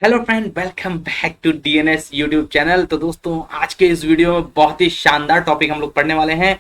Hello friend, welcome back to DNS YouTube channel. तो दोस्तों, आज के इस वीडियो में बहुत ही शानदार टॉपिक हम लोग पढ़ने वाले हैं।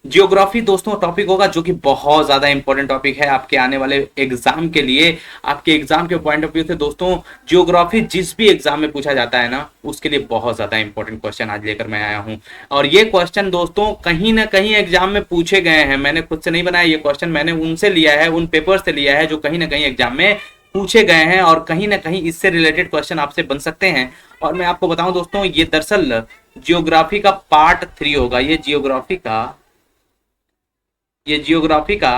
जियोग्राफी दोस्तों टॉपिक होगा, जो कि बहुत ज़्यादा इंपॉर्टेंट टॉपिक है आपके आने वाले एग्जाम के लिए। आपके एग्जाम के पॉइंट ऑफ व्यू से दोस्तों, जियोग्राफी जिस भी एग्जाम में पूछा जाता है ना, उसके लिए बहुत ज़्यादा इंपॉर्टेंट क्वेश्चन आज लेकर मैं आया हूँ। और ये क्वेश्चन दोस्तों कहीं ना कहीं एग्जाम में पूछे गए हैं। मैंने खुद से नहीं बनाया ये क्वेश्चन, मैंने उनसे लिया है, उन पेपर से लिया है जो कहीं ना कहीं एग्जाम में पूछे गए हैं, और कहीं ना कहीं इससे रिलेटेड क्वेश्चन आपसे बन सकते हैं। और मैं आपको बताऊं दोस्तों, ये दरअसल जियोग्राफी का पार्ट 3 होगा। ये जियोग्राफी का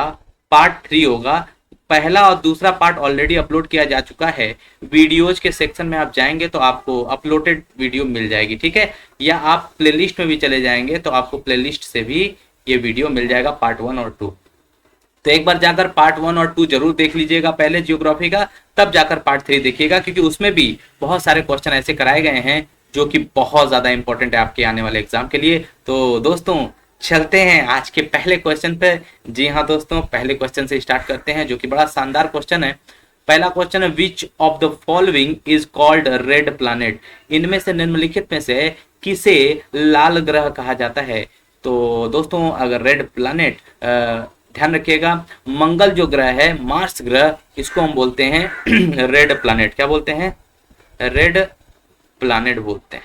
पार्ट 3 होगा। पहला और दूसरा पार्ट ऑलरेडी अपलोड किया जा चुका है। वीडियोज के सेक्शन में आप जाएंगे तो आपको अपलोडेड वीडियो मिल जाएगी, ठीक है। या आप प्लेलिस्ट में भी चले जाएंगे तो आपको प्लेलिस्ट से भी ये वीडियो मिल जाएगा, पार्ट 1 और 2। तो एक बार जाकर पार्ट 1 और 2 जरूर देख लीजिएगा पहले जियोग्राफी का, तब जाकर पार्ट 3 देखिएगा, क्योंकि उसमें भी बहुत सारे क्वेश्चन ऐसे कराए गए हैं जो कि बहुत ज़्यादा इंपॉर्टेंट है आपके आने वाले एग्जाम के लिए। तो दोस्तों, चलते हैं आज के पहले क्वेश्चन पे। जी हाँ दोस्तों, पहले क्वेश्चन से स्टार्ट करते हैं, जो कि बड़ा शानदार क्वेश्चन है। पहला क्वेश्चन है, विच of the following is called red planet. इनमें से निम्नलिखित में से किसे लाल ग्रह कहा जाता है। तो दोस्तों, अगर रेड प्लैनेट, ध्यान रखिएगा, मंगल जो ग्रह है, मार्स ग्रह, इसको हम बोलते हैं रेड प्लैनेट। क्या बोलते हैं? रेड प्लैनेट बोलते हैं,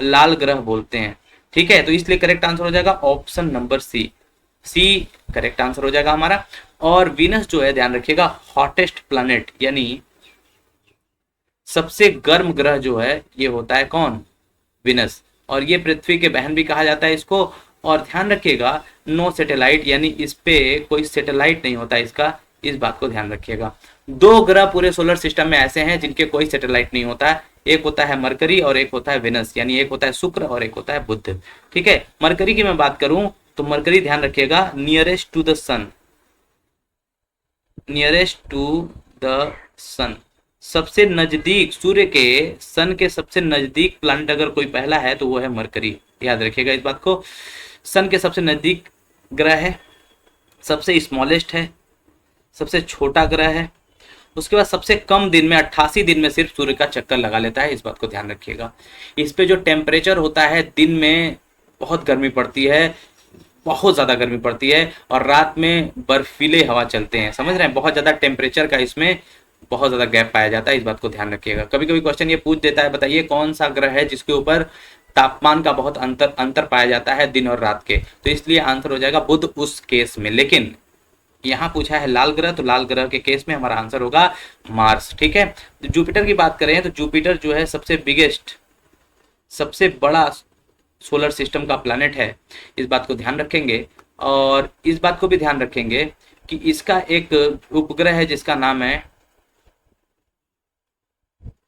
लाल ग्रह बोलते हैं, ठीक है। तो इसलिए करेक्ट आंसर हो जाएगा option number C. C correct answer हो जाएगा हमारा। और वीनस जो है, ध्यान रखिएगा, हॉटेस्ट प्लैनेट यानी सबसे गर्म ग्रह जो है, ये होता है कौन? विनस। और ये पृथ्वी के बहन भी कहा जाता है इसको। और ध्यान रखिएगा, नो सैटेलाइट, यानी इस पे कोई सैटेलाइट नहीं होता इसका, इस बात को ध्यान रखिएगा। दो ग्रह पूरे सोलर सिस्टम में ऐसे हैं जिनके कोई सैटेलाइट नहीं होता है। एक होता है मरकरी और एक होता है वेनस, यानी एक होता है शुक्र और एक होता है बुध, ठीक है। मरकरी की मैं बात करूं तो मरकरी, ध्यान रखिएगा, nearest to the sun, nearest to the sun, सबसे नजदीक सूर्य के, सन के सबसे नजदीक प्लैनेट अगर कोई पहला है तो वो है मरकरी। याद रखिएगा इस बात को। सन के सबसे नजदीक ग्रह है, सबसे स्मॉलेस्ट है, सबसे छोटा ग्रह है। उसके बाद सबसे कम दिन में, 88 दिन में सिर्फ सूर्य का चक्कर लगा लेता है, इस बात को ध्यान रखिएगा। इस पे जो टेम्परेचर होता है, दिन में बहुत गर्मी पड़ती है, बहुत ज़्यादा गर्मी पड़ती है, और रात में बर्फीले हवा चलते हैं, समझ रहे हैं। बहुत ज़्यादा टेम्परेचर का इसमें बहुत ज़्यादा गैप पाया जाता है, इस बात को ध्यान रखिएगा। कभी कभी क्वेश्चन ये पूछ देता है, बताइए कौन सा ग्रह है जिसके ऊपर तापमान का बहुत अंतर अंतर पाया जाता है दिन और रात के। तो इसलिए आंसर हो जाएगा बुध उस केस में। लेकिन यहाँ पूछा है लाल ग्रह, तो लाल ग्रह के केस में हमारा आंसर होगा मार्स, ठीक है। तो जुपिटर की बात करें तो जुपिटर जो है सबसे बिगेस्ट, सबसे बड़ा सोलर सिस्टम का प्लैनेट है, इस बात को ध्यान रखेंगे। और इस बात को भी ध्यान रखेंगे कि इसका एक उपग्रह है जिसका नाम है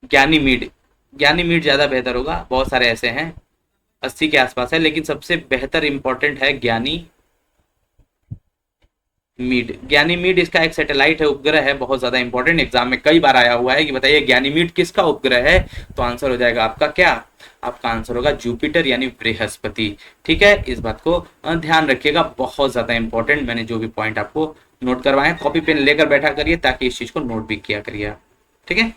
ज्ञानीमीड। ज्ञानीमीड ज्यादा बेहतर होगा, बहुत सारे ऐसे हैं, 80 के आसपास है, लेकिन सबसे बेहतर इंपॉर्टेंट है ज्ञानी मीड। ज्ञानीमीड इसका एक सैटेलाइट है, उपग्रह है, बहुत ज्यादा इंपॉर्टेंट, एग्जाम में कई बार आया हुआ है कि बताइए ज्ञानीमीड किसका उपग्रह है। तो आंसर हो जाएगा आपका क्या? आपका आंसर होगा जुपिटर यानी बृहस्पति, ठीक है। इस बात को ध्यान रखिएगा, बहुत ज्यादा इंपॉर्टेंट। मैंने जो भी पॉइंट आपको नोट करवाए, कॉपी पेन लेकर बैठा करिए ताकि इस चीज को नोट भी किया करिए, ठीक है।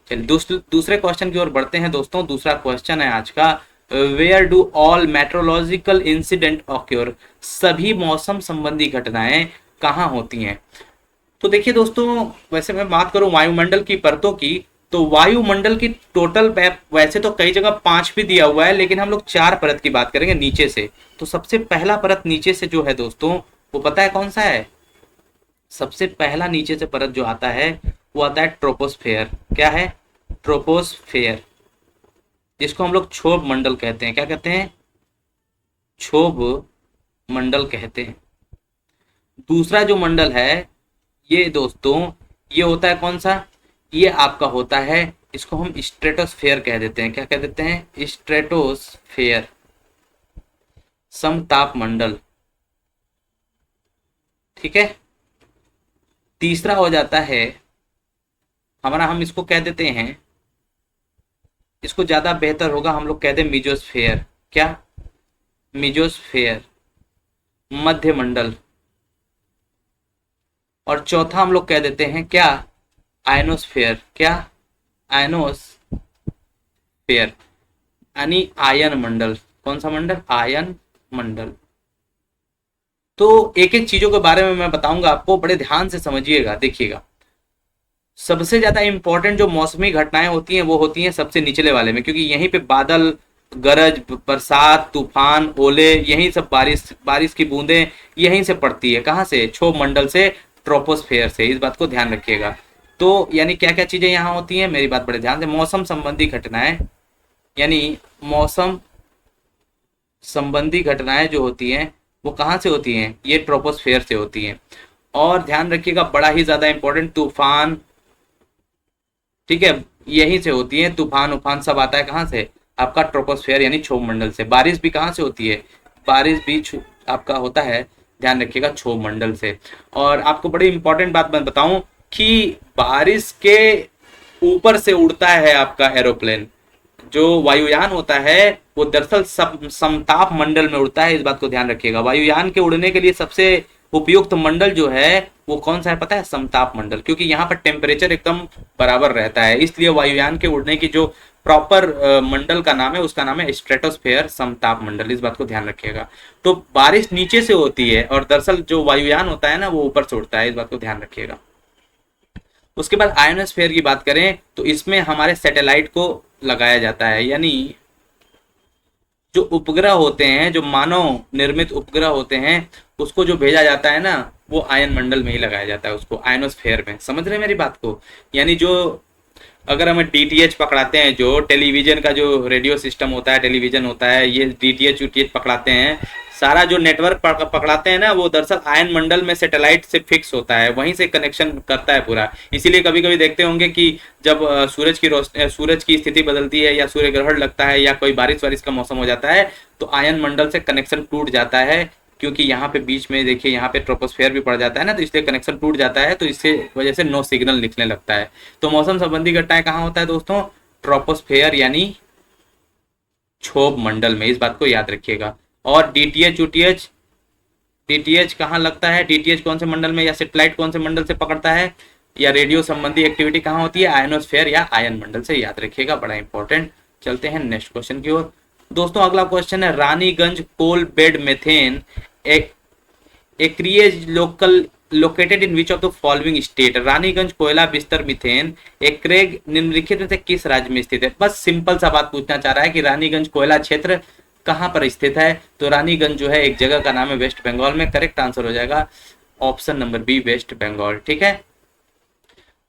चलिए दूसरे क्वेश्चन की ओर बढ़ते हैं दोस्तों। दूसरा क्वेश्चन है आज का, where do all metrological incident occur. सभी मौसम संबंधी घटनाएं कहाँ होती हैं। तो देखिए दोस्तों, वैसे मैं बात करूं वायुमंडल की परतों की, तो वायुमंडल की टोटल वैसे तो कई जगह 5 भी दिया हुआ है, लेकिन हम लोग 4 परत की बात करेंगे नीचे से। तो सबसे पहला परत नीचे से जो है दोस्तों, वो पता है कौन सा है? सबसे पहला नीचे से परत जो आता है वो आता है ट्रोपोस्फेयर। क्या है? ट्रोपोस्फेयर, जिसको हम लोग क्षोभ मंडल कहते हैं। क्या कहते हैं? क्षोभ मंडल कहते हैं। दूसरा जो मंडल है ये दोस्तों, ये होता है कौन सा? ये आपका होता है, इसको हम स्ट्रेटोस्फेयर कह देते हैं। क्या कह देते हैं? स्ट्रेटोस्फेयर, समताप मंडल, ठीक है। तीसरा हो जाता है हमारा, हम इसको कह देते हैं, इसको ज्यादा बेहतर होगा हम लोग कहते हैं मिजोस्फेयर। क्या? मिजोस्फेयर, मध्य मंडल। और चौथा हम लोग कह देते हैं क्या? आयनोस्फेयर। क्या? आयनोस्फेयर यानी आयन मंडल। कौन सा मंडल? आयन मंडल। तो एक एक चीजों के बारे में मैं बताऊंगा आपको, बड़े ध्यान से समझिएगा, देखिएगा। सबसे ज्यादा इंपॉर्टेंट जो मौसमी घटनाएं होती हैं वो होती हैं सबसे निचले वाले में, क्योंकि यहीं पे बादल, गरज, बरसात, तूफान, ओले, यहीं सब बारिश बारिश की बूंदें यहीं से पड़ती है। कहाँ से? क्षोभ मंडल से, ट्रोपोस्फेयर से। इस बात को ध्यान रखिएगा। तो यानी क्या क्या चीजें यहाँ होती हैं, मेरी बात बड़े ध्यान से। मौसम संबंधी घटनाएं, यानी मौसम संबंधी घटनाएं जो होती हैं वो कहाँ से होती हैं? ये ट्रोपोस्फेयर से होती हैं। और ध्यान रखिएगा, बड़ा ही ज्यादा इंपॉर्टेंट, तूफान, ठीक है, यहीं से होती है। तूफान उफान सब आता है कहाँ से? आपका ट्रोपोस्फेयर यानी क्षोभ मंडल से। बारिश भी कहाँ से होती है? बारिश भी आपका होता है, ध्यान रखिएगा, क्षोभ मंडल से। और आपको बड़ी इंपॉर्टेंट बात मैं बताऊं कि बारिश के ऊपर से उड़ता है आपका एरोप्लेन। जो वायुयान होता है वो दरअसल समताप मंडल में उड़ता है। इस बात को ध्यान रखिएगा। वायुयान के उड़ने के लिए सबसे उपयुक्त मंडल जो है वो कौन सा है पता है? समताप मंडल, क्योंकि यहाँ पर टेम्परेचर एकदम बराबर रहता है। इसलिए वायुयान के उड़ने की जो प्रॉपर मंडल का नाम है उसका नाम है स्ट्रेटोस्फेयर, समताप मंडल। इस बात को ध्यान रखिएगा। तो बारिश नीचे से होती है और दरअसल जो वायुयान होता है ना वो ऊपर से उड़ता है। इस बात को ध्यान रखिएगा। उसके बाद आयोनोस्फेयर की बात करें तो इसमें हमारे सैटेलाइट को लगाया जाता है, यानी जो उपग्रह होते हैं, जो मानव निर्मित उपग्रह होते हैं, उसको जो भेजा जाता है ना वो आयन मंडल में ही लगाया जाता है, उसको आयनोस्फेयर में। समझ रहे हैं मेरी बात को? यानी जो अगर हमें डीटीएच पकड़ाते हैं, जो टेलीविजन का जो रेडियो सिस्टम होता है, टेलीविजन होता है, ये डीटीएच यूटीएच पकड़ाते हैं, सारा जो नेटवर्क पकड़ाते हैं ना वो दरअसल आयन मंडल में सैटेलाइट से फिक्स होता है, वहीं से कनेक्शन करता है पूरा। इसीलिए कभी कभी देखते होंगे कि जब सूरज की स्थिति बदलती है या सूर्य ग्रहण लगता है या कोई बारिश वारिश का मौसम हो जाता है तो आयन मंडल से कनेक्शन टूट जाता है, क्योंकि यहाँ पे बीच में देखिए यहाँ पे ट्रोपोस्फेयर भी पड़ जाता है ना, तो इसलिए कनेक्शन टूट जाता है। तो इससे वजह से नो सिग्नल लिखने लगता है। तो मौसम संबंधी घटनाएं कहाँ होता है दोस्तों? ट्रोपोस्फेयर यानी क्षोभ मंडल में। इस बात को याद रखिएगा। और डीटीएच यूटीएच, डीटीएच कहाँ लगता है? डीटीएच कौन से मंडल में, या सेटेलाइट कौन से मंडल से पकड़ता है, या रेडियो संबंधी एक्टिविटी कहाँ होती है? आयनोस्फेयर या आयन मंडल से। याद रखिएगा, बड़ा इंपॉर्टेंट। चलते हैं नेक्स्ट क्वेश्चन की ओर। दोस्तों अगला क्वेश्चन है, Raniganj coal bed methane acreage local located in which of the following state? Raniganj कोयला बिस्तर मीथेन एक्रेग निम्नलिखित में से किस राज्य में स्थित है? बस सिंपल सा बात पूछना चाह रहा है कि रानीगंज कोयला क्षेत्र कहां पर स्थित है। तो रानीगंज जो है एक जगह का नाम है वेस्ट बंगाल में। करेक्ट आंसर हो जाएगा option number B, West Bengal. ठीक है,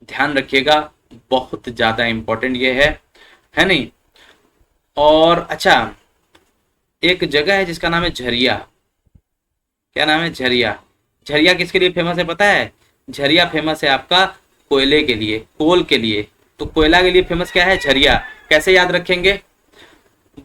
ध्यान रखिएगा, बहुत ज्यादा इंपॉर्टेंट ये है नहीं? और अच्छा, एक जगह है जिसका नाम है झरिया। क्या नाम है? झरिया। झरिया किसके लिए फेमस है पता है? झरिया फेमस है आपका कोयले के लिए, कोल के लिए। तो कोयला के लिए फेमस क्या है? झरिया। कैसे याद रखेंगे?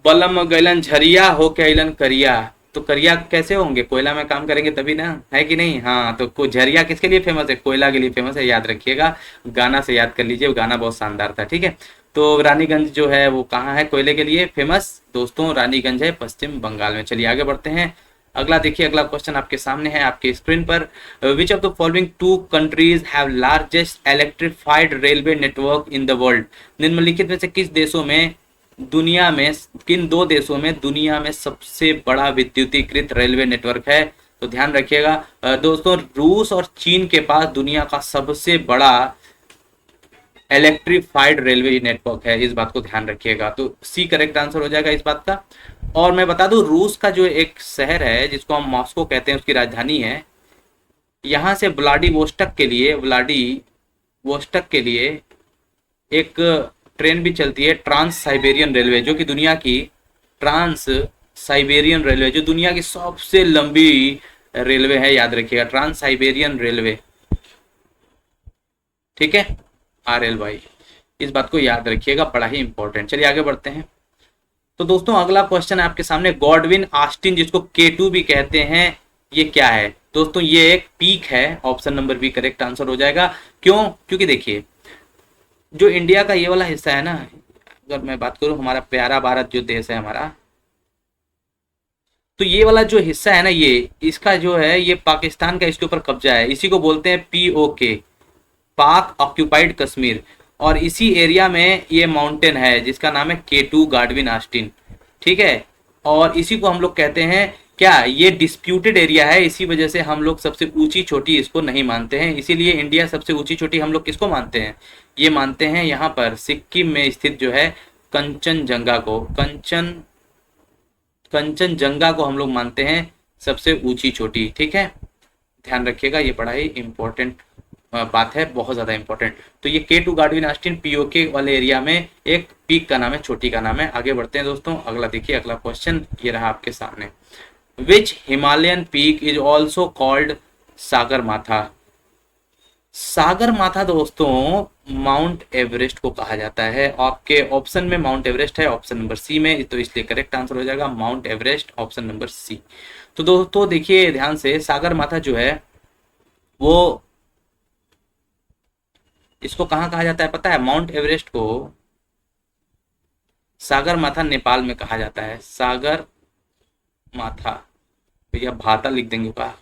बलम गैलन झरिया हो के अलन करिया। तो करिया कैसे होंगे? कोयला में काम करेंगे तभी ना, है कि नहीं? हाँ, तो झरिया किसके लिए फेमस है? कोयला के लिए फेमस है। याद रखिएगा, गाना से याद कर लीजिए, गाना बहुत शानदार था। ठीक है, तो रानीगंज जो है वो कहाँ है कोयले के लिए फेमस? दोस्तों रानीगंज है पश्चिम बंगाल में। चलिए आगे बढ़ते हैं। अगला देखिए, अगला क्वेश्चन आपके सामने है, आपके स्क्रीन पर। Which of the following two countries have largest electrified railway network in the world? निम्नलिखित में से किस देशों में दुनिया में, किन दो देशों में दुनिया में सबसे बड़ा विद्युतीकृत रेलवे नेटवर्क है? तो ध्यान रखिएगा दोस्तों, रूस और चीन के पास दुनिया का सबसे बड़ा इलेक्ट्रिफाइड रेलवे नेटवर्क है। इस बात को ध्यान रखिएगा। तो सी करेक्ट आंसर हो जाएगा इस बात का। और मैं बता दूं, रूस का जो एक शहर है जिसको हम मॉस्को कहते हैं, उसकी राजधानी है, यहां से व्लादिवोस्टक के लिए एक ट्रेन भी चलती है, ट्रांस साइबेरियन रेलवे, जो कि दुनिया की ट्रांस साइबेरियन रेलवे, जो दुनिया की सबसे लंबी रेलवे है। याद रखिएगा, ट्रांस साइबेरियन रेलवे। ठीक है, RLY, इस बात को याद रखिएगा, बड़ा ही इंपॉर्टेंट। चलिए आगे बढ़ते हैं। तो दोस्तों अगला क्वेश्चन है आपके सामने, गॉडविन ऑस्टिन जिसको K2 भी कहते हैं, ये क्या है? दोस्तों ये एक पीक है। Option number B correct answer हो जाएगा। क्यों? क्योंकि देखिए, जो इंडिया का ये वाला हिस्सा है ना, अगर मैं बात करूं, हमारा प्यारा भारत जो देश है हमारा, तो ये वाला जो हिस्सा है ना, ये इसका जो है ये पाकिस्तान का इसके ऊपर कब्जा है। इसी को बोलते हैं POK, पाक ऑक्यूपाइड कश्मीर। और इसी एरिया में ये माउंटेन है जिसका नाम है K2 गार्डविन आस्टिन, ठीक है। और इसी को हम लोग कहते हैं क्या, ये डिस्प्यूटेड एरिया है, इसी वजह से हम लोग सबसे ऊंची चोटी इसको नहीं मानते हैं। इसीलिए इंडिया सबसे ऊंची चोटी हम लोग किसको मानते हैं, ये मानते हैं यहाँ पर सिक्किम में स्थित जो है कंचनजंगा को, कंचनजंगा को हम लोग मानते हैं सबसे ऊंची चोटी, ठीक है। ध्यान रखिएगा, ये बड़ा ही इंपॉर्टेंट बात है, बहुत ज्यादा इंपॉर्टेंट। तो ये K2 गार्डविन आस्टिन पीओके वाले एरिया में एक पीक का नाम है, चोटी का नाम है। आगे बढ़ते हैं दोस्तों, अगला देखिए, अगला क्वेश्चन ये रहा आपके सामने। Which Himalayan peak is also called Sagar Matha. Sagar माथा दोस्तों माउंट एवरेस्ट को कहा जाता है। आपके ऑप्शन में माउंट एवरेस्ट है, ऑप्शन नंबर सी में, तो इसलिए करेक्ट आंसर हो जाएगा Mount Everest, option number C. तो दोस्तों देखिए ध्यान से, सागर माथा जो है वो, इसको कहाँ कहा जाता है पता है, माउंट एवरेस्ट को सागर माथा नेपाल में कहा जाता है। सागर माथा, भैया भाता लिख देंगे का,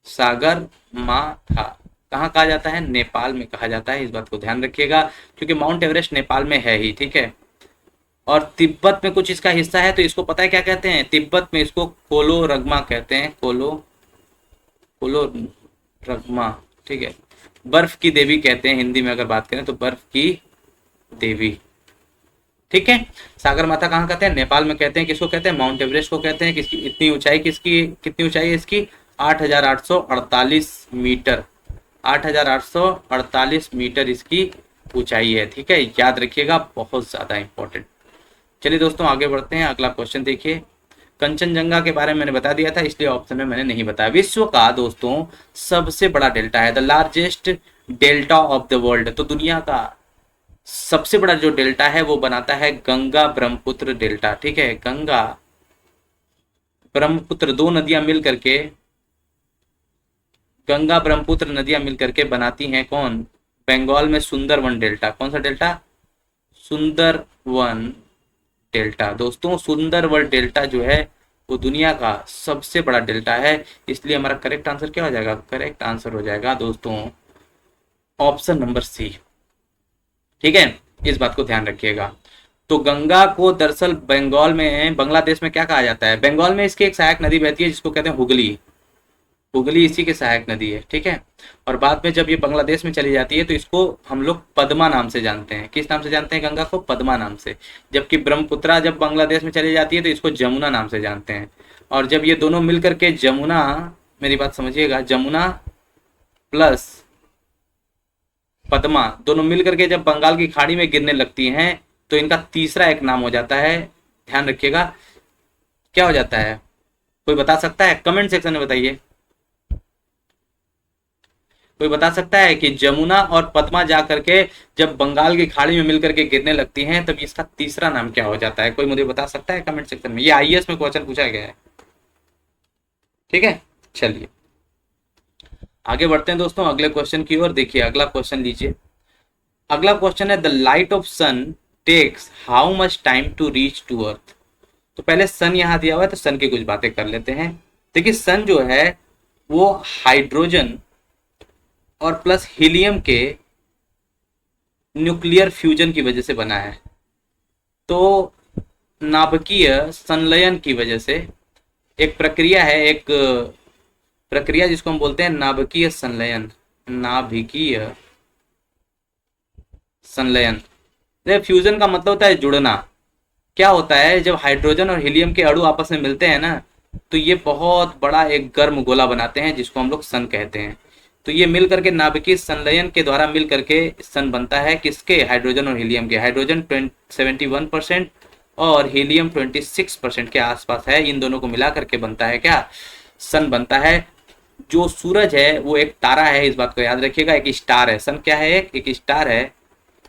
सागर माथा कहाँ कहा जाता है, नेपाल में कहा जाता है। इस बात को ध्यान रखिएगा, क्योंकि माउंट एवरेस्ट नेपाल में है ही, ठीक है। और तिब्बत में कुछ इसका हिस्सा है, तो इसको पता है क्या कहते हैं, तिब्बत में इसको कोलोरगमा कहते हैं, कोलोरगमा, ठीक है। बर्फ की देवी कहते हैं हिंदी में अगर बात करें तो, बर्फ की देवी, ठीक है। सागर माथा कहाँ कहते हैं, नेपाल में कहते हैं। किसको कहते हैं, माउंट एवरेस्ट को कहते हैं। किसकी इतनी ऊंचाई, किसकी कितनी ऊंचाई है इसकी, 8,848 मीटर, 8,848 मीटर इसकी ऊंचाई है, ठीक है। याद रखिएगा, बहुत ज्यादा इंपॉर्टेंट। चलिए दोस्तों आगे बढ़ते हैं, अगला क्वेश्चन देखिए। कंचनजंगा के बारे में मैंने बता दिया था, इसलिए ऑप्शन में मैंने नहीं बताया। विश्व का दोस्तों सबसे बड़ा डेल्टा है, the largest delta of the world. तो दुनिया का सबसे बड़ा जो डेल्टा है वो बनाता है गंगा ब्रह्मपुत्र डेल्टा, ठीक है। गंगा ब्रह्मपुत्र दो नदियां मिल करके, गंगा ब्रह्मपुत्र नदियां मिल करके बनाती हैं कौन, बंगाल में सुंदरवन डेल्टा। कौन सा डेल्टा, सुंदरवन डेल्टा। दोस्तों सुंदरवन डेल्टा जो है वो दुनिया का सबसे बड़ा डेल्टा है, इसलिए हमारा करेक्ट आंसर क्या हो जाएगा, करेक्ट आंसर हो जाएगा दोस्तों ऑप्शन नंबर सी, ठीक है। इस बात को ध्यान रखिएगा। तो गंगा को दरअसल बंगाल में, बांग्लादेश में क्या कहा जाता है, बंगाल में इसकी एक सहायक नदी बहती है जिसको कहते हैं हुगली, हुगली इसी की सहायक नदी है, ठीक है। और बाद में जब ये बांग्लादेश में चली जाती है तो इसको हम लोग पद्मा नाम से जानते हैं। किस नाम से जानते हैं गंगा को, पद्मा नाम से। जबकि ब्रह्मपुत्रा जब बांग्लादेश में चली जाती है तो इसको जमुना नाम से जानते हैं। और जब ये दोनों मिलकर के जमुना, मेरी बात समझिएगा, जमुना प्लस पद्मा दोनों मिलकर के जब बंगाल की खाड़ी में गिरने लगती हैं तो इनका तीसरा एक नाम हो जाता है, ध्यान रखिएगा, क्या हो जाता है, कोई बता सकता है, कमेंट सेक्शन में बताइए। कोई बता सकता है कि जमुना और पद्मा जा करके जब बंगाल की खाड़ी में मिलकर के गिरने लगती हैं तब इसका तीसरा नाम क्या हो जाता है, कोई मुझे बता सकता है कमेंट सेक्शन में। ये आईएएस में क्वेश्चन पूछा गया है, ठीक है। चलिए आगे बढ़ते हैं दोस्तों अगले क्वेश्चन की ओर। देखिए अगला क्वेश्चन लीजिए। अगला क्वेश्चन है, the light of sun takes how much time to reach to earth. तो पहले सन यहां दिया हुआ है तो सन की कुछ बातें कर लेते हैं। देखिए सन जो है वो हाइड्रोजन और प्लस हीलियम के न्यूक्लियर फ्यूजन की वजह से बना है। तो नाभिकीय संलयन की वजह से एक प्रक्रिया है, एक प्रक्रिया जिसको हम बोलते हैं नाभिकीय संलयन, नाभिकीय संलयन। फ्यूजन का मतलब होता है जुड़ना। क्या होता है, जब हाइड्रोजन और हीलियम के अणु आपस में मिलते हैं ना तो ये बहुत बड़ा एक गर्म गोला बनाते हैं जिसको हम लोग सन कहते हैं। तो ये मिल करके नाभिकीय संलयन के द्वारा मिल करके सन बनता है, किसके, हाइड्रोजन और हीलियम के। हाइड्रोजन 71% और हीलियम 26% के आसपास है। इन दोनों को मिला करके बनता है क्या, सन बनता है। जो सूरज है वो एक तारा है, इस बात को याद रखिएगा, एक स्टार है। सन क्या है, एक स्टार है,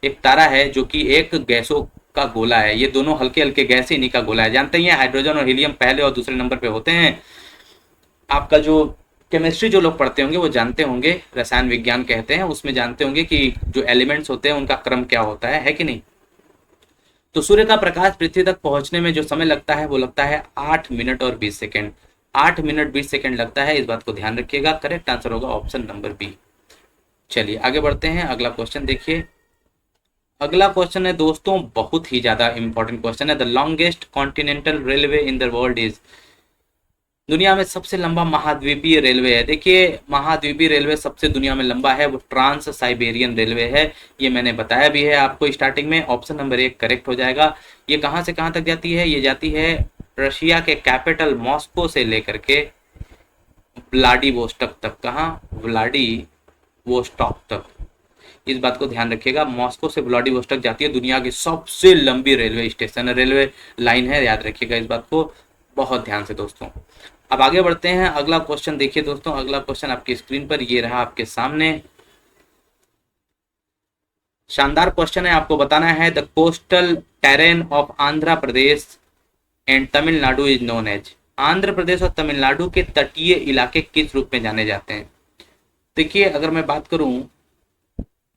एक तारा है जो कि एक गैसों का गोला है। ये दोनों हल्के हल्के गैस इन्हीं का गोला है। जानते ही हैं हाइड्रोजन और हीलियम पहले और दूसरे नंबर पे होते हैं। आपका जो केमिस्ट्री जो लोग पढ़ते होंगे वो जानते होंगे, रसायन विज्ञान कहते हैं, उसमें जानते होंगे कि जो एलिमेंट्स होते हैं उनका क्रम क्या होता है कि नहीं। तो सूर्य का प्रकाश पृथ्वी तक पहुंचने में जो समय लगता है वो लगता है 8 मिनट और 20 सेकेंड। 8 मिनट 20 सेकेंड लगता है, इस बात को ध्यान रखिएगा। करेक्ट आंसर होगा ऑप्शन नंबर बी। चलिए आगे बढ़ते हैं, अगला क्वेश्चन देखिए। अगला क्वेश्चन है दोस्तों, बहुत ही ज्यादा इंपॉर्टेंट क्वेश्चन है। The longest continental railway in the world is, दुनिया में सबसे लंबा महाद्वीपीय रेलवे है। देखिए महाद्वीपीय रेलवे सबसे दुनिया में लंबा है, वो ट्रांस साइबेरियन रेलवे है। ये मैंने बताया भी है आपको स्टार्टिंग में। ऑप्शन नंबर 1 करेक्ट हो जाएगा। ये कहाँ से कहाँ तक जाती है? ये जाती है रशिया के कैपिटल मॉस्को से लेकर के व्लादिवोस्टॉक तक। कहाँ? व्लादिवोस्टॉक तक। इस बात को ध्यान रखिएगा, मॉस्को से व्लादिवोस्टॉक जाती है, दुनिया की सबसे लंबी रेलवे स्टेशन, रेलवे लाइन है, याद रखिएगा इस बात को बहुत ध्यान से दोस्तों। अब आगे बढ़ते हैं, अगला क्वेश्चन देखिए दोस्तों। अगला क्वेश्चन आपकी स्क्रीन पर ये रहा आपके सामने। शानदार क्वेश्चन है, आपको बताना है the coastal terrain of Andhra Pradesh and Tamil Nadu is known as. Andhra Pradesh और तमिलनाडु के तटीय इलाके किस रूप में जाने जाते हैं? देखिए अगर मैं बात करूं,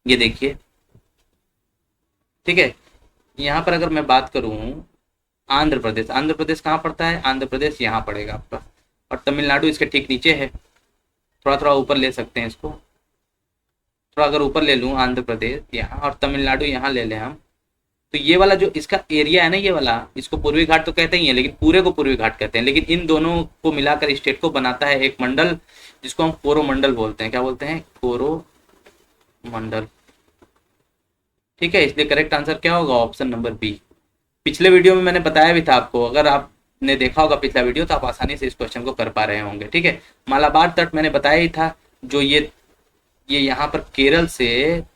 ये देखिए ठीक है, यहां पर अगर मैं बात करूं आंध्र प्रदेश, आंध्र प्रदेश कहाँ पड़ता है? आंध्र प्रदेश यहाँ पड़ेगा आपका, और तमिलनाडु इसके ठीक नीचे है। थोड़ा थोड़ा ऊपर ले सकते हैं इसको, थोड़ा अगर ऊपर ले लूँ आंध्र प्रदेश यहाँ और तमिलनाडु यहाँ ले लें हम, तो ये वाला जो इसका एरिया है ना, ये वाला, इसको पूर्वी घाट तो कहते ही है, लेकिन पूरे को पूर्वी घाट कहते हैं। लेकिन इन दोनों को मिलाकर स्टेट को बनाता है एक मंडल, जिसको हम कोरोमंडल बोलते हैं। क्या बोलते हैं? कोरोमंडल। ठीक है, इसलिए करेक्ट आंसर क्या होगा? Option number B. पिछले वीडियो में मैंने बताया भी था आपको, अगर आपने देखा होगा पिछला वीडियो तो आप आसानी से इस क्वेश्चन को कर पा रहे होंगे। ठीक है, मालाबार तट मैंने बताया ही था, जो ये यहाँ पर केरल से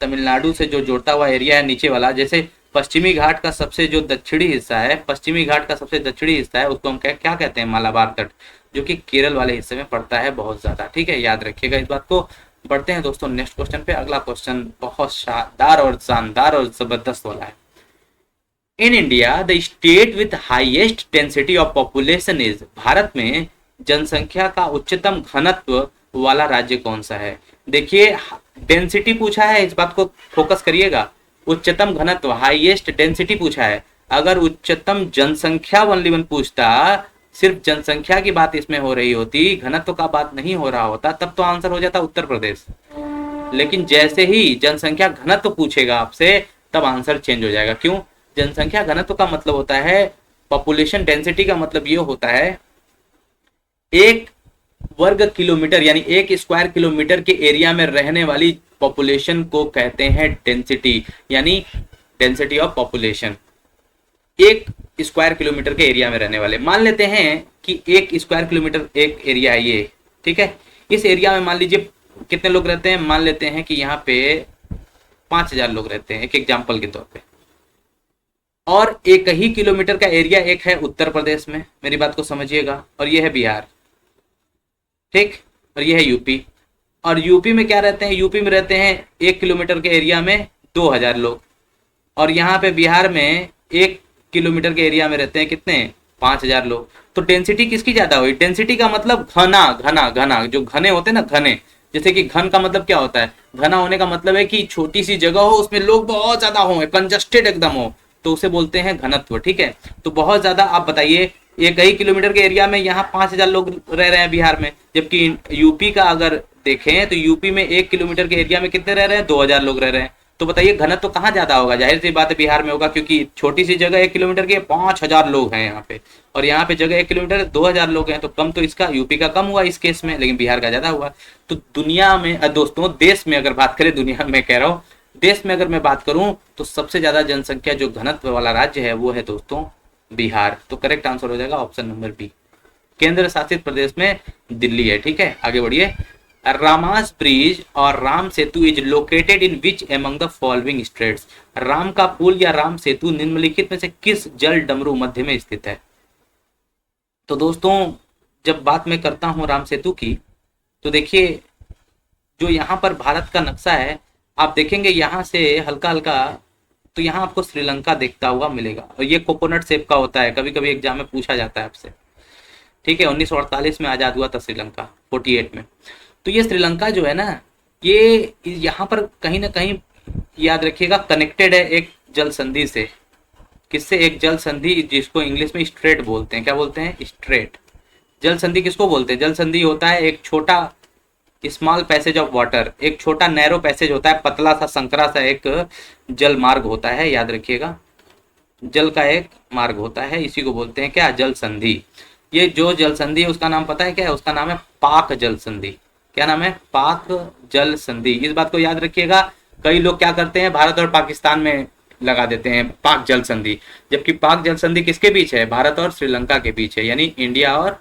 तमिलनाडु से जो जोड़ता हुआ एरिया है नीचे वाला, जैसे पश्चिमी घाट का सबसे जो दक्षिणी हिस्सा है, पश्चिमी घाट का सबसे दक्षिणी हिस्सा है, उसको हम क्या कहते हैं? मालाबार तट, जो कि केरल वाले हिस्से में पड़ता है बहुत ज्यादा। ठीक है, याद रखिएगा इस बात को। बढ़ते हैं दोस्तों नेक्स्ट क्वेश्चन पे। अगला क्वेश्चन बहुत शानदार और जबरदस्त वाला है। In India the state with highest density of population is, Bharat में जनसंख्या का उच्चतम घनत्व वाला राज्य कौन सा है? देखिए डेंसिटी पूछा है, इस बात को फोकस करिएगा। उच्चतम घनत्व, हाईएस्ट डेंसिटी पूछा है। अगर उच्चतम जनसंख्या वन पूछता, सिर्फ जनसंख्या की बात इसमें हो रही होती, घनत्व का बात नहीं हो रहा होता, तब तो आंसर हो जाता उत्तर प्रदेश। लेकिन जैसे ही जनसंख्या घनत्व पूछेगा आपसे, तब आंसर चेंज हो जाएगा। क्यों? जनसंख्या घनत्व का मतलब होता है, पॉपुलेशन डेंसिटी का मतलब ये होता है, एक वर्ग किलोमीटर यानी एक स्क्वायर किलोमीटर के एरिया में रहने वाली पॉपुलेशन को कहते हैं डेंसिटी, यानी डेंसिटी ऑफ पॉपुलेशन। एक स्क्वायर किलोमीटर के एरिया में रहने वाले, मान लेते हैं कि एक स्क्वायर किलोमीटर एक एरिया है ये, ठीक है। इस एरिया में मान लीजिए कितने लोग रहते हैं, मान लेते हैं कि यहाँ पे 5000 लोग रहते हैं, एक एग्जाम्पल के तौर पे। और एक ही किलोमीटर का एरिया एक है उत्तर प्रदेश में, मेरी बात को समझिएगा, और ये है बिहार, ठीक, और ये है यूपी। और यूपी में क्या रहते हैं? यूपी में रहते हैं 1 किलोमीटर के एरिया में 2000 लोग, और यहाँ पे बिहार में 1 किलोमीटर के एरिया में रहते हैं कितने? 5000 लोग। तो डेंसिटी किसकी ज्यादा हुई? डेंसिटी का मतलब घना, घना घना, जो घने होते हैं ना, घने, जैसे कि घन का मतलब क्या होता है? घना होने का मतलब है कि छोटी सी जगह हो, उसमें लोग बहुत ज्यादा हो, कंजस्टेड एकदम हो, तो उसे बोलते हैं घनत्व। ठीक है, तो बहुत ज्यादा, आप बताइए एक ही किलोमीटर के एरिया में यहाँ 5000 लोग रह रहे हैं बिहार में, जबकि यूपी का अगर देखें तो यूपी में 1 किलोमीटर के एरिया में कितने रह रहे हैं? 2000 लोग रह रहे हैं। तो बताइए घनत्व तो कहाँ ज्यादा होगा? जाहिर सी बात है बिहार में होगा, क्योंकि छोटी सी जगह 1 किलोमीटर की, 5000 लोग हैं यहाँ पे, और यहाँ पे जगह 1 किलोमीटर 2000 लोग हैं, तो कम तो इसका यूपी का कम हुआ इस केस में, लेकिन बिहार का ज्यादा हुआ। तो दुनिया में दोस्तों, देश में अगर बात करें, दुनिया में कह रहा हूँ, देश में अगर मैं बात करूं तो सबसे ज्यादा जनसंख्या जो घनत्व वाला राज्य है वो है दोस्तों बिहार। तो करेक्ट आंसर हो जाएगा ऑप्शन नंबर बी। केंद्र शासित प्रदेश में दिल्ली है। ठीक है, आगे बढ़िए। रामास ब्रिज और Ram Setu is located in which among the following states. राम का पुल या राम सेतु निम्नलिखित में से किस जल डमरू मध्य में स्थित है? तो दोस्तों जब बात मैं करता हूं राम सेतु की, तो देखिए जो यहाँ पर भारत का नक्शा है, आप देखेंगे यहाँ से हल्का हल्का, तो यहाँ आपको श्रीलंका देखता हुआ मिलेगा, और ये कोकोनट शेप का होता है, कभी कभी एग्जाम में पूछा जाता है आपसे। ठीक है, 1948 में आजाद हुआ था श्रीलंका, 48 में। तो ये श्रीलंका जो है ना, ये यहाँ पर कहीं ना कहीं याद रखिएगा कनेक्टेड है एक जल संधि से। किससे? एक जल संधि, जिसको इंग्लिश में स्ट्रेट बोलते हैं। क्या बोलते हैं? स्ट्रेट। जल संधि किसको बोलते हैं? जल संधि होता है एक छोटा स्मॉल पैसेज ऑफ वाटर, एक छोटा नैरो पैसेज होता है, पतला सा संकरा सा एक जल मार्ग होता है, याद रखिएगा, जल का एक मार्ग होता है, इसी को बोलते हैं क्या, जल संधि। ये जो जल संधि है उसका नाम पता है क्या है, उसका नाम है पाक जल संधि। क्या नाम है, पाक जल संधि। इस बात को याद रखिएगा। कई लोग क्या करते हैं, भारत और पाकिस्तान में लगा देते हैं पाक जल संधि, जबकि पाक जल संधि किसके बीच है, भारत और श्रीलंका के बीच है, यानी इंडिया और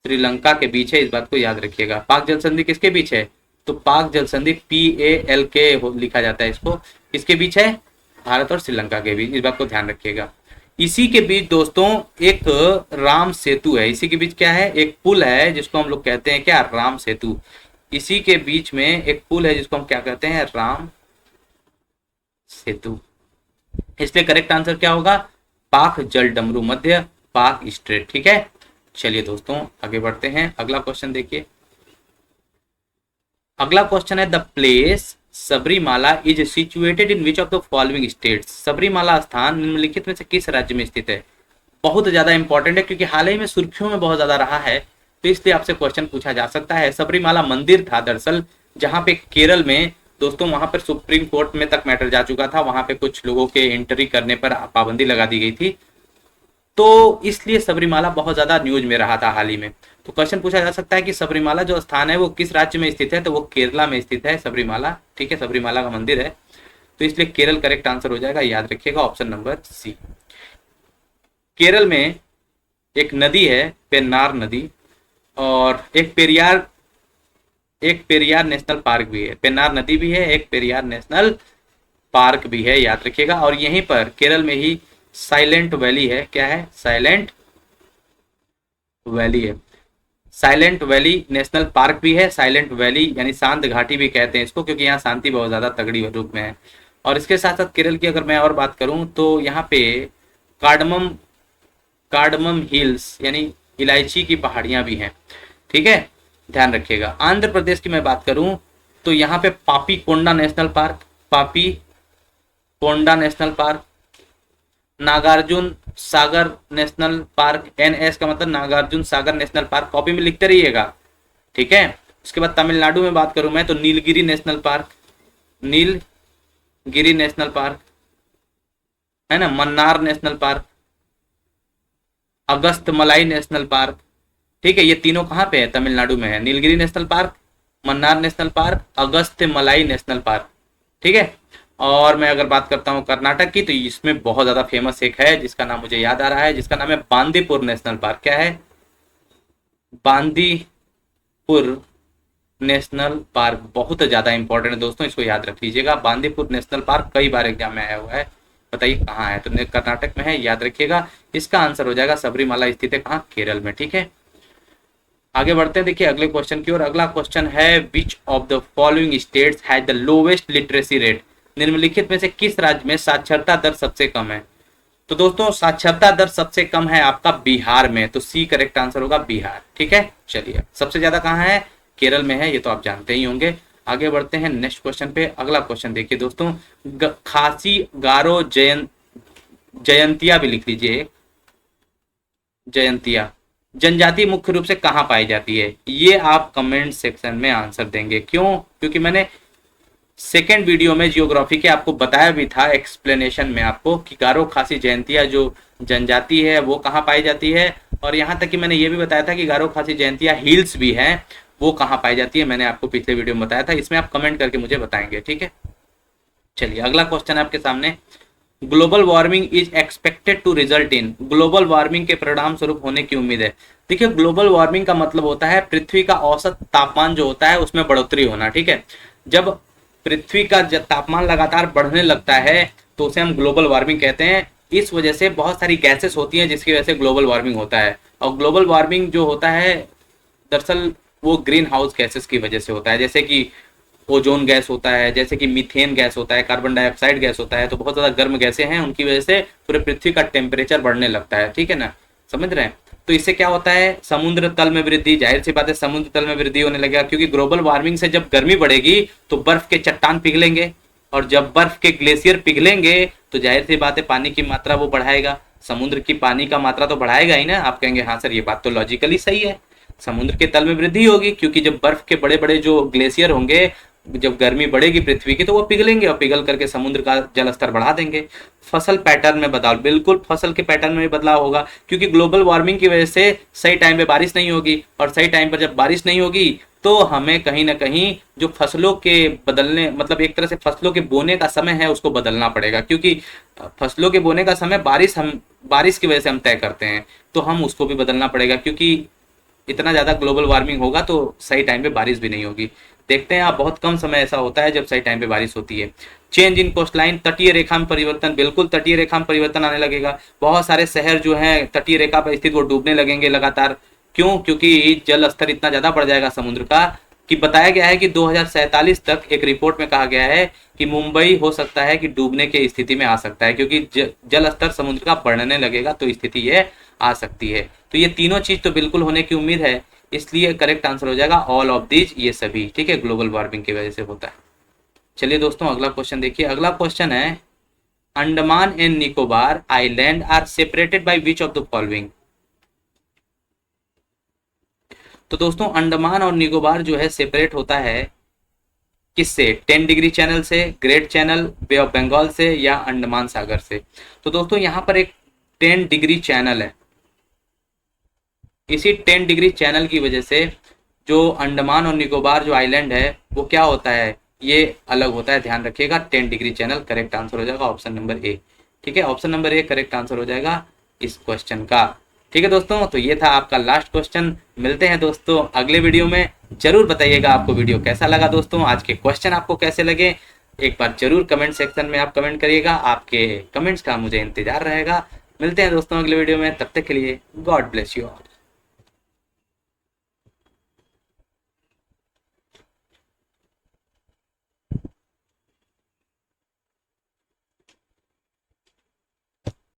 श्रीलंका के बीच है। इस बात को याद रखिएगा। पाक जल संधि किसके बीच है, तो पाक जल संधि PALK लिखा जाता है इसको, किसके बीच है, भारत और श्रीलंका के बीच। इस बात को ध्यान रखिएगा। इसी के बीच दोस्तों एक राम सेतु है, इसी के बीच क्या है, एक पुल है जिसको हम लोग कहते हैं क्या, राम सेतु। इसी के बीच में एक पुल है जिसको हम क्या कहते हैं, राम सेतु। इसलिए करेक्ट आंसर क्या होगा, पाक जल डमरू मध्य पाक स्ट्रेट। ठीक है, चलिए दोस्तों आगे बढ़ते हैं। अगला क्वेश्चन देखिए। अगला क्वेश्चन है, the place Sabarimala is situated in which of the following states. Sabarimala स्थान निम्नलिखित में से किस राज्य में स्थित है। बहुत ज्यादा इंपॉर्टेंट है क्योंकि हाल ही में सुर्खियों में बहुत ज्यादा रहा है, तो इसलिए आपसे क्वेश्चन पूछा जा सकता है। सबरीमाला मंदिर था दरअसल, जहां पे केरल में दोस्तों, वहां पर सुप्रीम कोर्ट में तक मैटर जा चुका था, वहां पे कुछ लोगों के एंट्री करने पर पाबंदी लगा दी गई थी, तो इसलिए सबरीमाला बहुत ज्यादा न्यूज में रहा था हाल ही में। तो क्वेश्चन पूछा जा सकता है कि सबरीमाला जो स्थान है वो किस राज्य में स्थित है, तो वो केरला में स्थित है सबरीमाला। ठीक है, सबरीमाला का मंदिर है, तो इसलिए केरल करेक्ट आंसर हो जाएगा, याद रखिएगा ऑप्शन नंबर सी। केरल में एक नदी है पेन्नार नदी, और एक पेरियार नेशनल पार्क भी है। पेन्नार नदी भी है, एक पेरियार नेशनल पार्क भी है, याद रखिएगा। और यहीं पर केरल में ही साइलेंट वैली है। क्या है, साइलेंट वैली है। साइलेंट वैली नेशनल पार्क भी है, साइलेंट वैली यानी शांत घाटी भी कहते हैं इसको, क्योंकि यहाँ शांति बहुत ज्यादा तगड़ी रूप में है। और इसके साथ साथ केरल की अगर मैं और बात करूं तो यहाँ पे कार्डमम हिल्स यानी इलायची की पहाड़ियां भी हैं। ठीक है, ध्यान रखिएगा। आंध्र प्रदेश की मैं बात करूं तो यहाँ पे पापी कोंडा national park, Nagarjuna Sagar national park, NS का मतलब Nagarjuna Sagar national park, copy में लिखते रहिएगा। ठीक है, उसके बाद तमिलनाडु में बात करूं मैं तो नीलगिरी नेशनल पार्क है ना, Mannar national park, Agastya Malai national park. ठीक है, ये तीनों कहाँ पे है, तमिलनाडु में है, Nilgiri national park, Mannar national park, Agastya Malai national park. ठीक है, और मैं अगर बात करता हूं कर्नाटक की तो इसमें बहुत ज्यादा फेमस एक है जिसका नाम मुझे याद आ रहा है, जिसका नाम है बांदीपुर नेशनल पार्क। क्या है, बांदीपुर नेशनल पार्क, बहुत ज्यादा इंपॉर्टेंट है दोस्तों, इसको याद रख लीजिएगा। बांदीपुर नेशनल पार्क कई बार एग्जाम में आया हुआ है, बताइए कहाँ है, तो कर्नाटक में है, याद रखिएगा। इसका आंसर हो जाएगा सबरीमाला स्थित है कहाँ, केरल में। ठीक है, आगे बढ़ते हैं देखिए अगले क्वेश्चन की ओर। अगला क्वेश्चन है, विच of the following states has the lowest literacy rate. निम्नलिखित में से किस राज्य में साक्षरता दर सबसे कम है। तो दोस्तों साक्षरता दर सबसे कम है आपका बिहार में, तो सी करेक्ट आंसर होगा बिहार। ठीक है, चलिए सबसे ज्यादा कहाँ है, केरल में है, ये तो आप जानते ही होंगे। आगे बढ़ते हैं नेक्स्ट क्वेश्चन पे। अगला क्वेश्चन देखिए दोस्तों, खासी गारो जयंतिया भी लिख लीजिए, जयंतिया जनजाति मुख्य रूप से कहाँ पाई जाती है, ये आप कमेंट सेक्शन में आंसर देंगे। क्यों, क्योंकि मैंने सेकेंड वीडियो में जियोग्राफी के आपको बताया भी था एक्सप्लेनेशन में आपको कि गारो खासी जयंतिया जो जनजाति है वो कहाँ पाई जाती है, और यहाँ तक कि मैंने ये भी बताया था कि गारो खासी जयंतिया हिल्स भी हैं, वो कहाँ पाई जाती है, मैंने आपको पिछले वीडियो में बताया था। इसमें आप कमेंट करके मुझे बताएंगे। ठीक है, चलिए अगला क्वेश्चन है आपके सामने, global warming is expected to result in. Global warming के परिणाम स्वरूप होने की उम्मीद है। देखिए ग्लोबल वार्मिंग का मतलब होता है पृथ्वी का औसत तापमान जो होता है उसमें बढ़ोतरी होना। ठीक है, जब पृथ्वी का तापमान लगातार बढ़ने लगता है तो उसे हम ग्लोबल वार्मिंग कहते हैं। इस वजह से बहुत सारी गैसेस होती हैं जिसकी वजह से ग्लोबल वार्मिंग होता है, और ग्लोबल वार्मिंग जो होता है दरअसल वो ग्रीन हाउस गैसेस की वजह से होता है, जैसे कि ओजोन गैस होता है, जैसे कि मीथेन गैस होता है, कार्बन डाइऑक्साइड गैस होता है। तो बहुत ज्यादा गर्म गैसें हैं, उनकी वजह से पूरे पृथ्वी का टेम्परेचर बढ़ने लगता है। ठीक है ना, समझ रहे हैं। तो इससे क्या होता है, समुद्र तल में वृद्धि, जाहिर सी बात है समुद्र तल में वृद्धि होने लगेगा, क्योंकि ग्लोबल वार्मिंग से जब गर्मी बढ़ेगी तो बर्फ के चट्टान पिघलेंगे, और जब बर्फ के ग्लेशियर पिघलेंगे तो जाहिर सी बात है पानी की मात्रा वो बढ़ाएगा, समुद्र की पानी का मात्रा तो बढ़ाएगा ही ना। आप कहेंगे हाँ सर ये बात तो लॉजिकली सही है, समुद्र के तल में वृद्धि होगी, क्योंकि जब बर्फ के बड़े बड़े जो ग्लेशियर होंगे, जब गर्मी बढ़ेगी पृथ्वी की, तो वो पिघलेंगे और पिघल करके समुद्र का जल स्तर बढ़ा देंगे। फसल पैटर्न में बदलाव, बिल्कुल फसल के पैटर्न में भी बदलाव होगा, क्योंकि ग्लोबल वार्मिंग की वजह से सही टाइम पे बारिश नहीं होगी, और सही टाइम पर जब बारिश नहीं होगी तो हमें कहीं ना कहीं जो फसलों के बदलने, मतलब एक तरह से फसलों के बोने का समय है उसको बदलना पड़ेगा, क्योंकि फसलों के बोने का समय बारिश की वजह से हम तय करते हैं, तो हम उसको भी बदलना पड़ेगा, क्योंकि इतना ज़्यादा ग्लोबल वार्मिंग होगा तो सही टाइम पे बारिश भी नहीं होगी। देखते हैं आप, बहुत कम समय ऐसा होता है जब सही टाइम पे बारिश होती है। चेंज इन कोस्ट लाइन, तटीय रेखा में परिवर्तन, बिल्कुल तटीय रेखा में परिवर्तन आने लगेगा। बहुत सारे शहर जो हैं तटीय रेखा पर स्थित वो डूबने लगेंगे लगातार। क्यों? क्योंकि जल स्तर इतना ज़्यादा बढ़ जाएगा समुद्र का कि बताया गया है कि 2047 तक एक रिपोर्ट में कहा गया है कि मुंबई हो सकता है कि डूबने की स्थिति में आ सकता है, क्योंकि जल स्तर समुद्र का बढ़ने लगेगा तो स्थिति ये आ सकती है। तो ये तीनों चीज तो बिल्कुल होने की उम्मीद है, इसलिए करेक्ट आंसर हो जाएगा ऑल ऑफ दीज, ये सभी। ठीक है, ग्लोबल वार्मिंग की वजह से होता है। चलिए दोस्तों अगला क्वेश्चन देखिए। अगला क्वेश्चन है, Andaman and Nicobar island are separated by which of the following. तो दोस्तों अंडमान और निकोबार जो है सेपरेट होता है किससे? 10 डिग्री चैनल से, great channel, bay of Bengal से, या अंडमान सागर से। तो दोस्तों यहाँ पर एक 10 डिग्री चैनल है। इसी 10 डिग्री चैनल की वजह से जो अंडमान और निकोबार जो आइलैंड है वो क्या होता है, ये अलग होता है, ध्यान रखिएगा। 10 डिग्री चैनल करेक्ट आंसर हो जाएगा ऑप्शन नंबर ए। ठीक है, option number A correct answer हो जाएगा इस क्वेश्चन का। ठीक है दोस्तों, तो ये था आपका लास्ट क्वेश्चन। मिलते हैं दोस्तों अगले वीडियो में। जरूर बताइएगा आपको वीडियो कैसा लगा दोस्तों, आज के क्वेश्चन आपको कैसे लगे, एक बार जरूर कमेंट सेक्शन में आप कमेंट करिएगा। आपके कमेंट्स का मुझे इंतजार रहेगा। मिलते हैं दोस्तों अगले वीडियो में, तब तक के लिए गॉड ब्लेस यू ऑल।